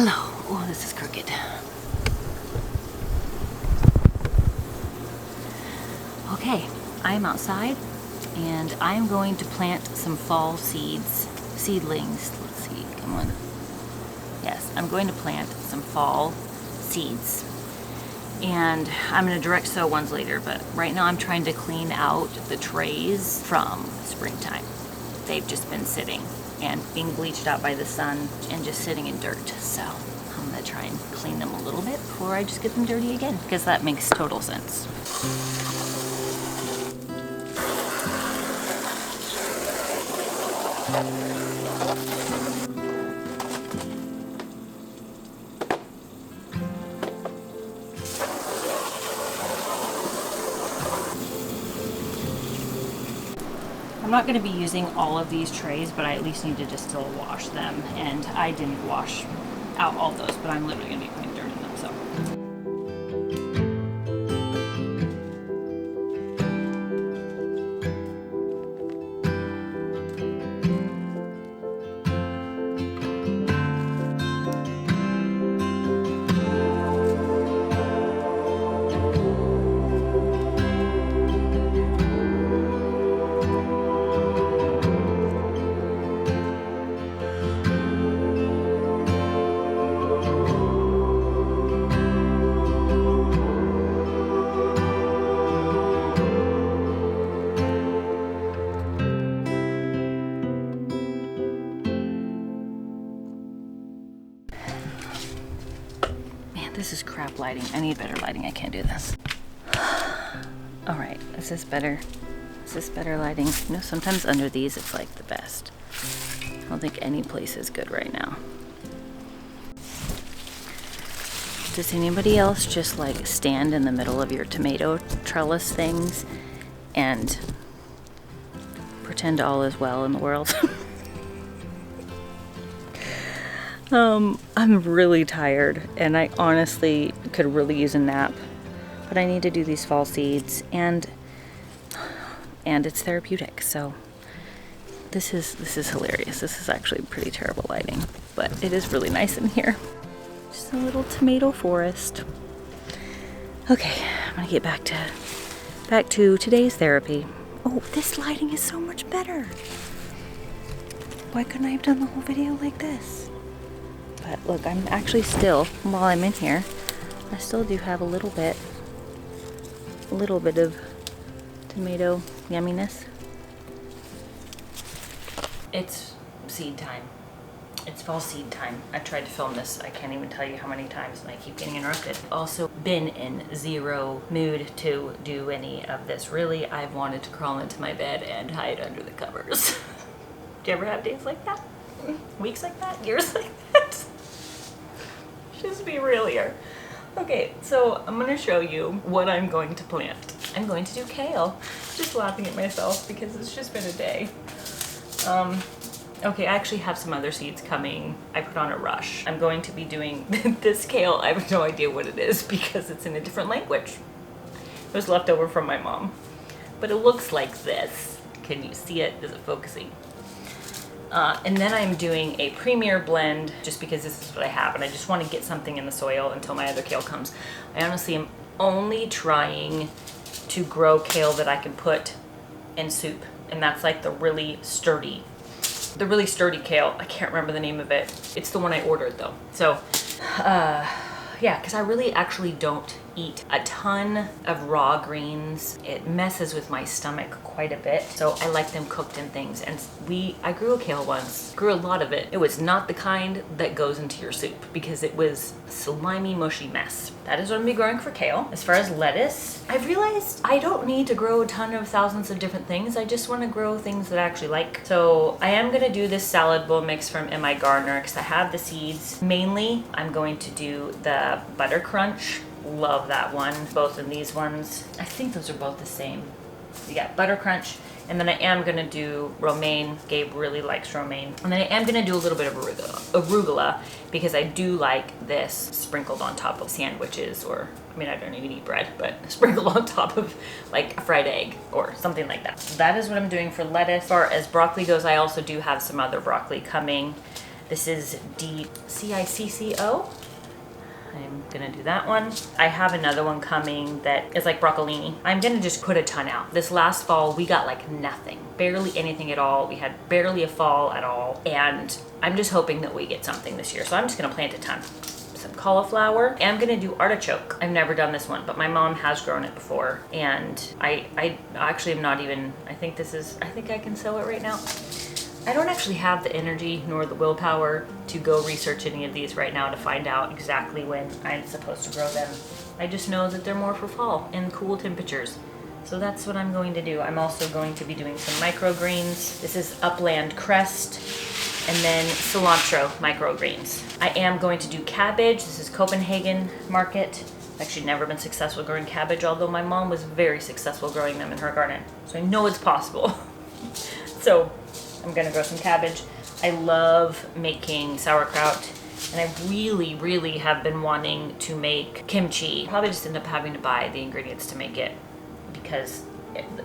Hello. Oh, this is crooked. Okay, I'm outside and I'm going to plant some fall seedlings. Let's see, come on. Yes, I'm going to plant some fall seeds. And I'm going to direct sow ones later, but right now I'm trying to clean out the trays from springtime. They've just been sitting and being bleached out by the sun and just sitting in dirt. So I'm going to try and clean them a little bit before I just get them dirty again, because that makes total sense. I'm not going to be using all of these trays, but I at least need to just still wash them. And I didn't wash out all those, but I'm literally going to be putting dirt in them, so. This is crap lighting. I need better lighting. I can't do this. All right, is this better? Is this better lighting? You know, sometimes under these it's like the best. I don't think any place is good right now. Does anybody else just like stand in the middle of your tomato trellis things and pretend all is well in the world? I'm really tired and I honestly could really use a nap, but I need to do these fall seeds and it's therapeutic. So this is hilarious. This is actually pretty terrible lighting, but it is really nice in here. Just a little tomato forest. Okay, I'm gonna get back to today's therapy. Oh, this lighting is so much better. Why couldn't I have done the whole video like this? But look, I'm actually still, while I'm in here, I still do have a little bit of tomato yumminess. It's seed time. It's fall seed time. I tried to film this, I can't even tell you how many times, and I keep getting interrupted. Also been in zero mood to do any of this. Really, I've wanted to crawl into my bed and hide under the covers. Do you ever have days like that? Weeks like that? Years like that? Just be real here. Okay, so I'm gonna show you what I'm going to plant. I'm going to do kale. Just laughing at myself because it's just been a day. Okay, I actually have some other seeds coming. I put on a rush. I'm going to be doing this kale. I have no idea what it is because it's in a different language. It was left over from my mom. But it looks like this. Can you see it? Is it focusing? And then I'm doing a premier blend just because this is what I have and I just want to get something in the soil until my other kale comes. I honestly am only trying to grow kale that I can put in soup, and that's like the really sturdy kale. I can't remember the name of it. It's the one I ordered though. So yeah, because I really actually don't eat a ton of raw greens. It messes with my stomach quite a bit. So I like them cooked in things. And I grew a kale once, grew a lot of it. It was not the kind that goes into your soup because it was a slimy, mushy mess. That is what I'm gonna be growing for kale. As far as lettuce, I've realized I don't need to grow a ton of thousands of different things. I just wanna grow things that I actually like. So I am gonna do this salad bowl mix from M.I. Gardener because I have the seeds. Mainly, I'm going to do the Butter Crunch. Love that one. Both of these ones, I think those are both the same. You got Butter Crunch, and then I am gonna do romaine. Gabe really likes romaine. And then I am gonna do a little bit of arugula because I do like this sprinkled on top of sandwiches, or I mean, I don't even eat bread, but sprinkled on top of like a fried egg or something like that. That is what I'm doing for lettuce. As far as broccoli goes, I also do have some other broccoli coming. This is DCICCO. I'm gonna do that one. I have another one coming that is like broccolini. I'm gonna just put a ton out. This last fall, we got like nothing, barely anything at all. We had barely a fall at all. And I'm just hoping that we get something this year. So I'm just gonna plant a ton. Some cauliflower, and I'm gonna do artichoke. I've never done this one, but my mom has grown it before. And I actually am not even, I think I can sow it right now. I don't actually have the energy nor the willpower to go research any of these right now to find out exactly when I'm supposed to grow them. I just know that they're more for fall and cool temperatures. So that's what I'm going to do. I'm also going to be doing some microgreens. This is upland crest and then cilantro microgreens. I am going to do cabbage. This is Copenhagen market. I've actually never been successful growing cabbage, although my mom was very successful growing them in her garden. So I know it's possible. So I'm gonna grow some cabbage. I love making sauerkraut, and I really, really have been wanting to make kimchi. Probably just end up having to buy the ingredients to make it, because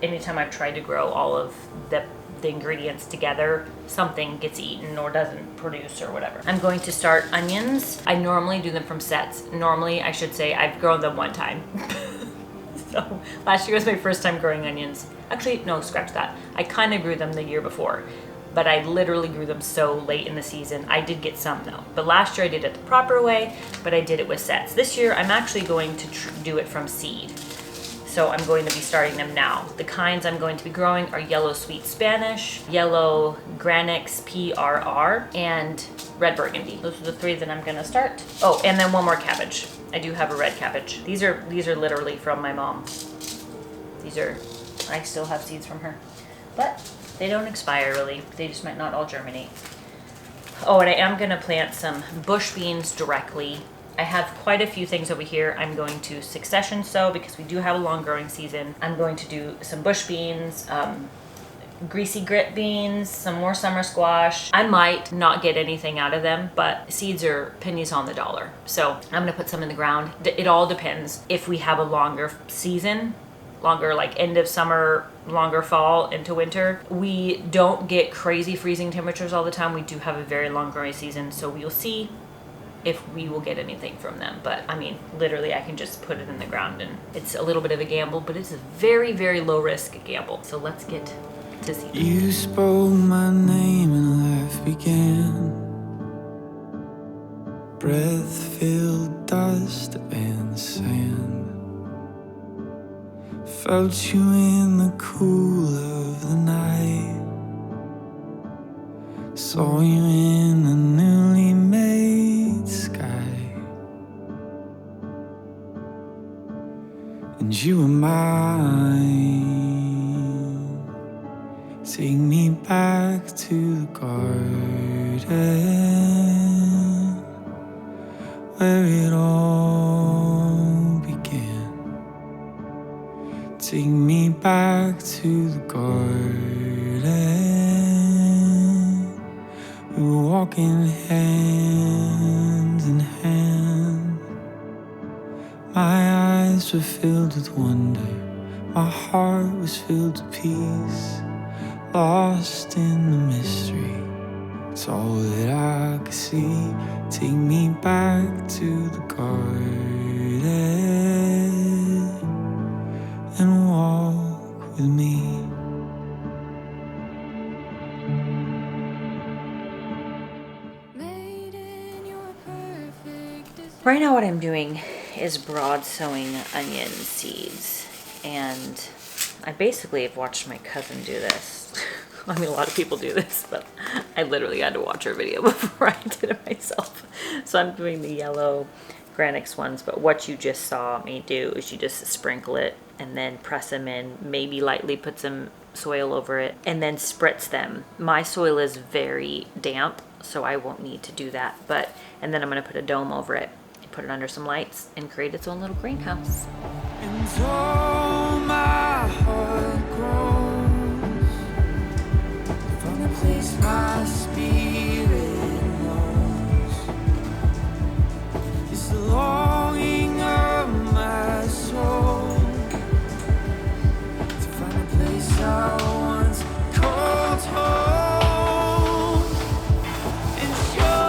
anytime I've tried to grow all of the ingredients together, something gets eaten or doesn't produce or whatever. I'm going to start onions. I normally do them from sets. Normally, I should say, I've grown them one time. So last year was my first time growing onions. Actually, no, scratch that. I kind of grew them the year before, but I literally grew them so late in the season. I did get some though. But last year I did it the proper way, but I did it with sets. This year I'm actually going to do it from seed. So I'm going to be starting them now. The kinds I'm going to be growing are yellow sweet Spanish, yellow Granix PRR, and red burgundy. Those are the three that I'm gonna start. Oh, and then one more cabbage. I do have a red cabbage. These are literally from my mom. I still have seeds from her. But they don't expire really. They just might not all germinate. Oh, and I am gonna plant some bush beans directly. I have quite a few things over here. I'm going to succession sow because we do have a long growing season. I'm going to do some bush beans, greasy grit beans, some more summer squash. I might not get anything out of them, but seeds are pennies on the dollar. So I'm gonna put some in the ground. It all depends if we have a longer season, longer like end of summer, longer fall into winter. We don't get crazy freezing temperatures all the time. We do have a very long growing season, so we'll see if we will get anything from them. But I mean, literally I can just put it in the ground, and it's a little bit of a gamble, but it's a very, very low risk gamble. So let's get to see. You spoke my name and life began. Breath filled dust and sand. Felt you in the cool of the night. Saw you in the newly made sky. And you were mine. Take me back to the garden where it all began. Take me back to the garden. We were walking hand in hand. My eyes were filled with wonder. My heart was filled with peace. Lost in the mystery, it's all that I could see. Take me back to the garden and walk with me. Right now what I'm doing is broad sowing onion seeds, and I basically have watched my cousin do this. I mean, a lot of people do this, but I literally had to watch her video before I did it myself. So I'm doing the yellow Granix ones, but what you just saw me do is you just sprinkle it and then press them in, maybe lightly put some soil over it, and then spritz them. My soil is very damp, so I won't need to do that. And then I'm gonna put a dome over it, put it under some lights, and create its own little greenhouse. And all my heart grows from the place my spirit knows. It's the longing of my soul to find a place I once called home and show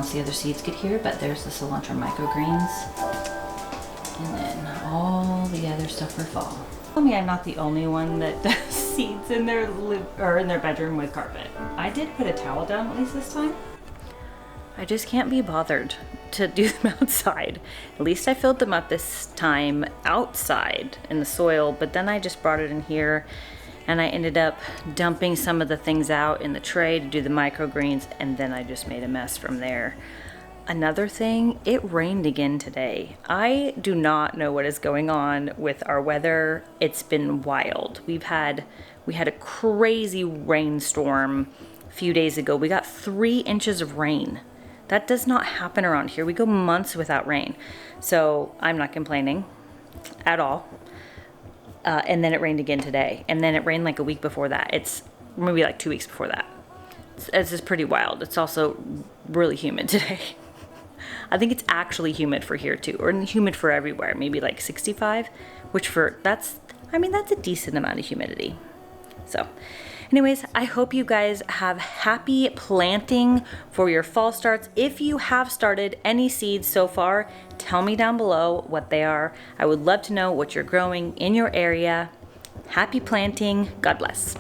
once the other seeds get here, but there's the cilantro microgreens. And then all the other stuff for fall. Tell me I'm not the only one that does seeds in their in their bedroom with carpet. I did put a towel down at least this time. I just can't be bothered to do them outside. At least I filled them up this time outside in the soil, but then I just brought it in here and I ended up dumping some of the things out in the tray to do the microgreens, and then I just made a mess from there. Another thing, it rained again today. I do not know what is going on with our weather. It's been wild. We had a crazy rainstorm a few days ago. We got 3 inches of rain. That does not happen around here. We go months without rain. So I'm not complaining at all. And then it rained again today. And then it rained like a week before that. It's maybe like 2 weeks before that. It's just pretty wild. It's also really humid today. I think it's actually humid for here too, or humid for everywhere, maybe like 65, which that's a decent amount of humidity. So anyways, I hope you guys have happy planting for your fall starts. If you have started any seeds so far, tell me down below what they are. I would love to know what you're growing in your area. Happy planting. God bless.